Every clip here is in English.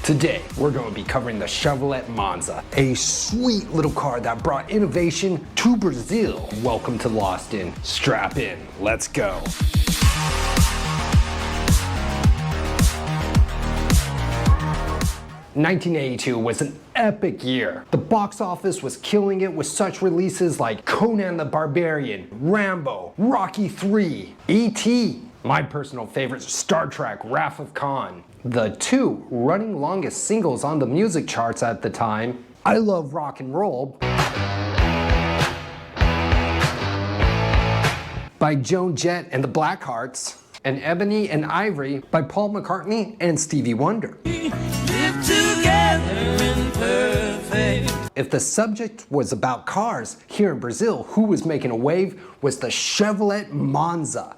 Today, we're going to be covering the Chevrolet Monza, a sweet little car that brought innovation to Brazil. Welcome to Lost In. Strap in. Let's go. "1982 was an epic year. The box office was killing it with such releases like Conan the Barbarian, Rambo, Rocky III, E.T., my personal favorite, Star Trek, Wrath of Khan. The two running longest singles on the music charts at the time, I Love Rock and Roll by Joan Jett and the Blackhearts, and Ebony and Ivory by Paul McCartney and Stevie Wonder. If the subject was about cars here in Brazil, who was making a wave was the Chevrolet Monza.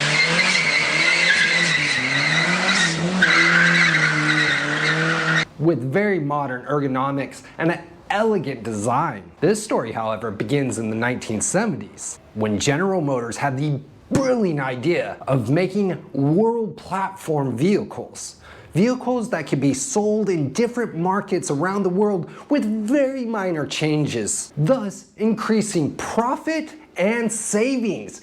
With very modern ergonomics and an elegant design. This story, however, begins in the 1970s, when General Motors had the brilliant idea of making world platform vehicles. Vehicles that could be sold in different markets around the world with very minor changes, thus increasing profit and savings.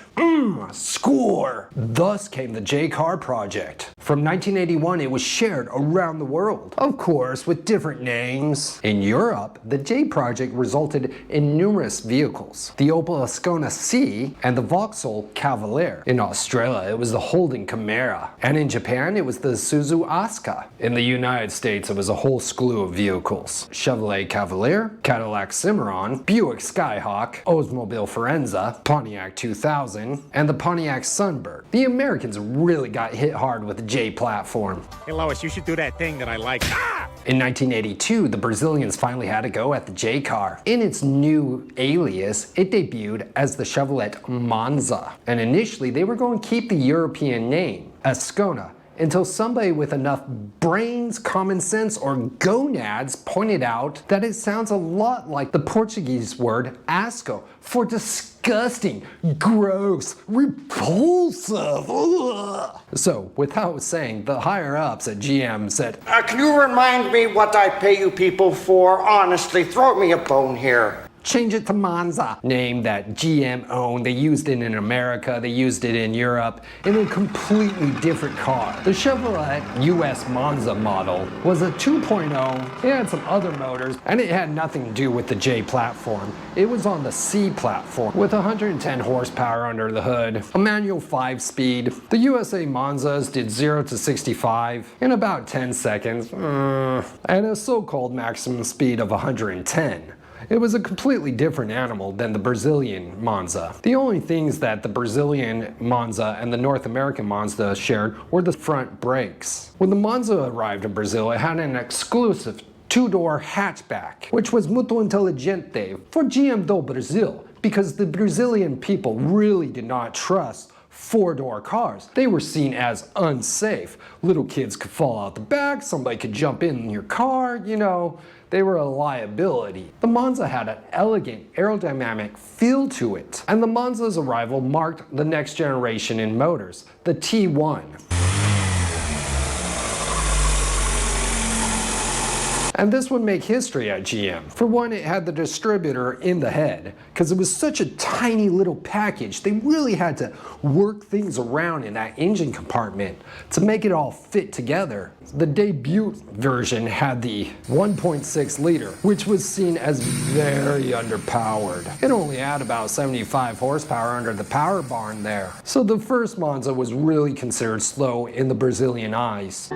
Score! Thus came the J-Car project. From 1981, it was shared around the world, of course with different names. In Europe, the J project resulted in numerous vehicles, the Opel Ascona C and the Vauxhall Cavalier. In Australia, it was the Holden Camara, and in Japan, it was the Isuzu Asuka. In the United States, it was a whole slew of vehicles: Chevrolet Cavalier, Cadillac Cimarron, Buick Skyhawk, Oldsmobile Forenza, Pontiac 2000, and the Pontiac Sunbird. The Americans really got hit hard with the J platform. Hey Lois, you should do that thing that I like. In 1982, the Brazilians finally had a go at the J car. In its new alias, it debuted as the Chevrolet Monza, and initially they were going to keep the European name, Ascona, until somebody with enough brains, common sense, or gonads pointed out that it sounds a lot like the Portuguese word asco for disgusting, gross, repulsive. Ugh. So, without saying, the higher-ups at GM said, Can you remind me what I pay you people for? Honestly, throw me a bone here. Change it to Monza, name that GM owned. They used it in America, they used it in Europe, in a completely different car. The Chevrolet US Monza model was a 2.0, it had some other motors, and it had nothing to do with the J platform. It was on the C platform, with 110 horsepower under the hood, a manual 5-speed. The USA Monzas did 0 to 65 in about 10 seconds, and a so-called maximum speed of 110. It was a completely different animal than the Brazilian Monza. The only things that the Brazilian Monza and the North American Monza shared were the front brakes. When the Monza arrived in Brazil, it had an exclusive two-door hatchback, which was muito inteligente for GM do Brasil, because the Brazilian people really did not trust four-door cars. They were seen as unsafe. Little kids could fall out the back, somebody could jump in your car, you know. They were a liability. The Monza had an elegant aerodynamic feel to it, and the Monza's arrival marked the next generation in motors, the T1. And this would make history at GM. For one, it had the distributor in the head, because it was such a tiny little package. They really had to work things around in that engine compartment to make it all fit together. The debut version had the 1.6 liter, which was seen as very underpowered. It only had about 75 horsepower under the power barn there. So the first Monza was really considered slow in the Brazilian eyes.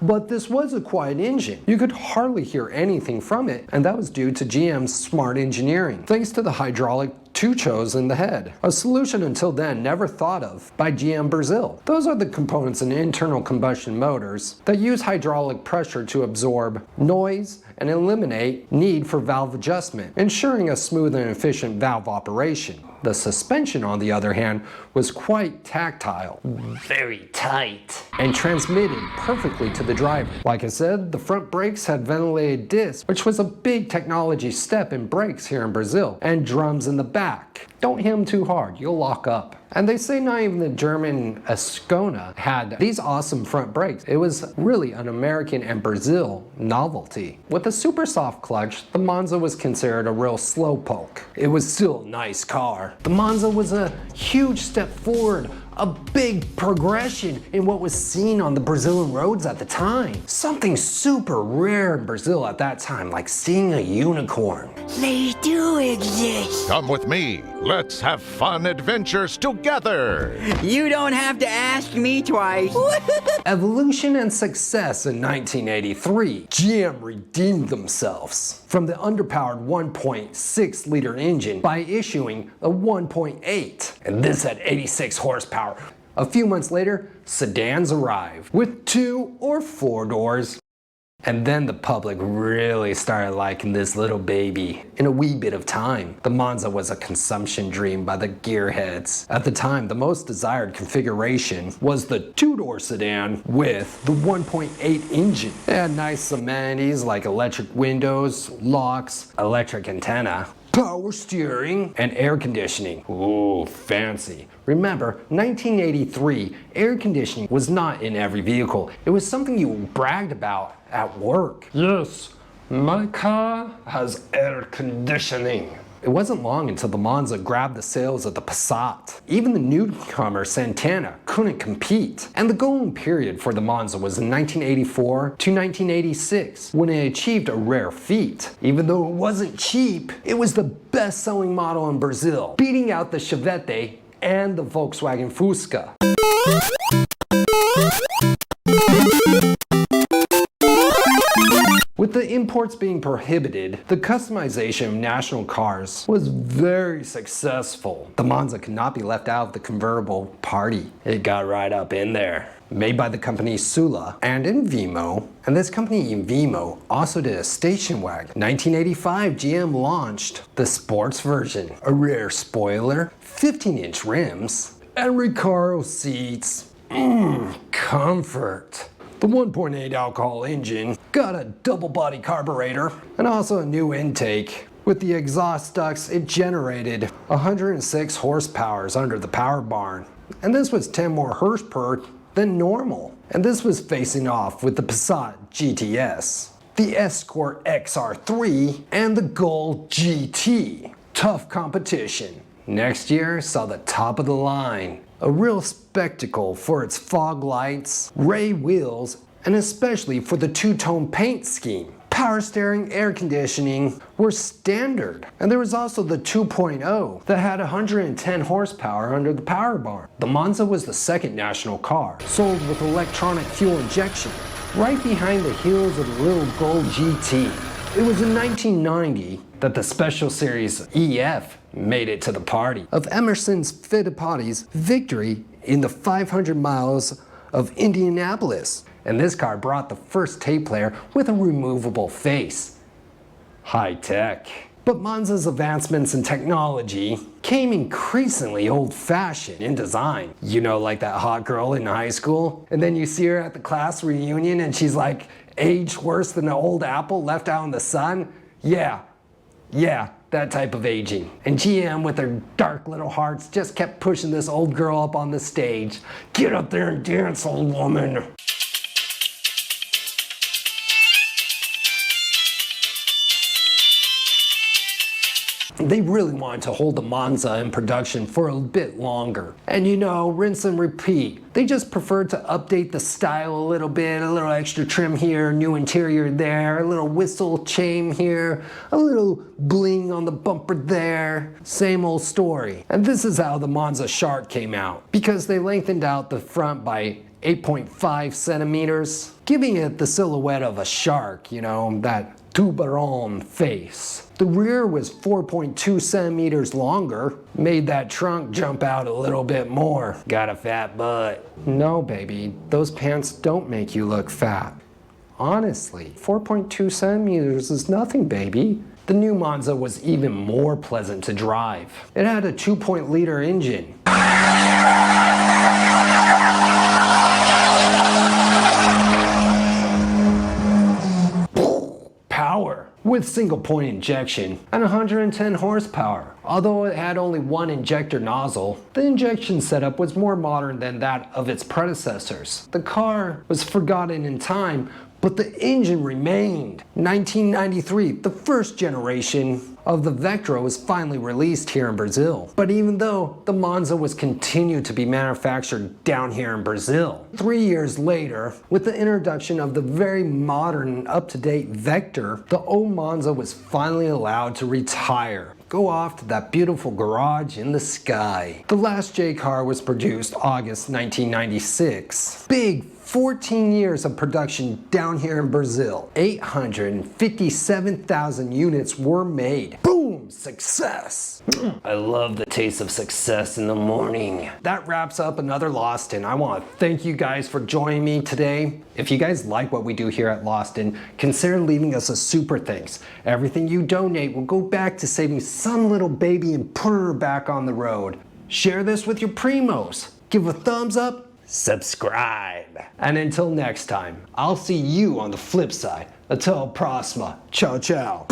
But this was a quiet engine. You could hardly hear anything from it, and that was due to GM's smart engineering, thanks to the hydraulic two-chos in the head, a solution until then never thought of by GM Brazil. Those are the components in internal combustion motors that use hydraulic pressure to absorb noise and eliminate need for valve adjustment, ensuring a smooth and efficient valve operation. The suspension, on the other hand, was quite tactile, very tight, and transmitted perfectly to the driver. Like I said, the front brakes had ventilated discs, which was a big technology step in brakes here in Brazil, and drums in the back. Don't hit them too hard, you'll lock up. And they say not even the German Escona had these awesome front brakes. It was really an American and Brazil novelty. With a super soft clutch, the Monza was considered a real slowpoke. It was still a nice car. The Monza was a huge step forward, a big progression in what was seen on the Brazilian roads at the time. Something super rare in Brazil at that time, like seeing a unicorn. They do exist. Come with me. Let's have fun adventures together. You don't have to ask me twice. Evolution and success in 1983, GM redeemed themselves from the underpowered 1.6 liter engine by issuing a 1.8, and this had 86 horsepower. A few months later, sedans arrived with 2 or 4 doors. And then the public really started liking this little baby. In a wee bit of time, the Monza was a consumption dream by the gearheads. At the time, the most desired configuration was the 2-door sedan with the 1.8 engine. It had nice amenities like electric windows, locks, electric antenna, power steering, and air conditioning. Ooh, fancy. Remember, 1983, air conditioning was not in every vehicle. It was something you bragged about at work. Yes, my car has air conditioning. It wasn't long until the Monza grabbed the sales of the Passat. Even the newcomer Santana couldn't compete. And the golden period for the Monza was in 1984 to 1986, when it achieved a rare feat. Even though it wasn't cheap, it was the best-selling model in Brazil, beating out the Chevette and the Volkswagen Fusca. With the imports being prohibited, the customization of national cars was very successful. The Monza could not be left out of the convertible party. It got right up in there. Made by the company Sula and Invimo, and this company Invimo also did a station wagon. 1985, GM launched the sports version, a rear spoiler, 15-inch rims, and Recaro seats. Comfort. The 1.8 alcohol engine got a double body carburetor and also a new intake. With the exhaust ducts, it generated 106 horsepower under the power barn. And this was 10 more horsepower than normal. And this was facing off with the Passat GTS, the Escort XR3, and the Gol GT. Tough competition. Next year saw the top of the line. A real spectacle for its fog lights, ray wheels, and especially for the two-tone paint scheme. Power steering, air conditioning were standard. And there was also the 2.0 that had 110 horsepower under the power barn. The Monza was the second national car, sold with electronic fuel injection, right behind the heels of the little Gol GT. It was in 1990 that the Special Series EF made it to the party of Emerson's Fittipaldi's victory in the 500 miles of Indianapolis. And this car brought the first tape player with a removable face. High tech. But Monza's advancements in technology came increasingly old-fashioned in design. You know, like that hot girl in high school? And then you see her at the class reunion and she's like aged worse than an old apple left out in the sun? Yeah, that type of aging. And GM with their dark little hearts just kept pushing this old girl up on the stage. Get up there and dance, old woman. They really wanted to hold the Monza in production for a bit longer. And you know, rinse and repeat. They just preferred to update the style a little bit, a little extra trim here, new interior there, a little whistle chain here, a little bling on the bumper there. Same old story. And this is how the Monza Shark came out, because they lengthened out the front by 8.5 centimeters, giving it the silhouette of a shark, you know, that tubarão face. The rear was 4.2 centimeters longer, made that trunk jump out a little bit more. Got a fat butt. No, baby, those pants don't make you look fat. Honestly, 4.2 centimeters is nothing, baby. The new Monza was even more pleasant to drive. It had a 2.0-liter engine. Power. with single point injection and 110 horsepower. Although it had only one injector nozzle, the injection setup was more modern than that of its predecessors. The car was forgotten in time, but the engine remained. 1993, the first generation of the Vectra was finally released here in Brazil. But even though the Monza was continued to be manufactured down here in Brazil, 3 years later, with the introduction of the very modern and up-to-date Vector, the old Monza was finally allowed to retire. Go off to that beautiful garage in the sky. The last J car was produced August 1996. Big 14 years of production down here in Brazil. 857,000 units were made. Boom! Success! I love the taste of success in the morning. That wraps up another Lost In. I want to thank you guys for joining me today. If you guys like what we do here at Lost In, consider leaving us a super thanks. Everything you donate will go back to saving some little baby and put her back on the road. Share this with your primos. Give a thumbs up. Subscribe. And until next time, I'll see you on the flip side. Até a próxima. Ciao, ciao.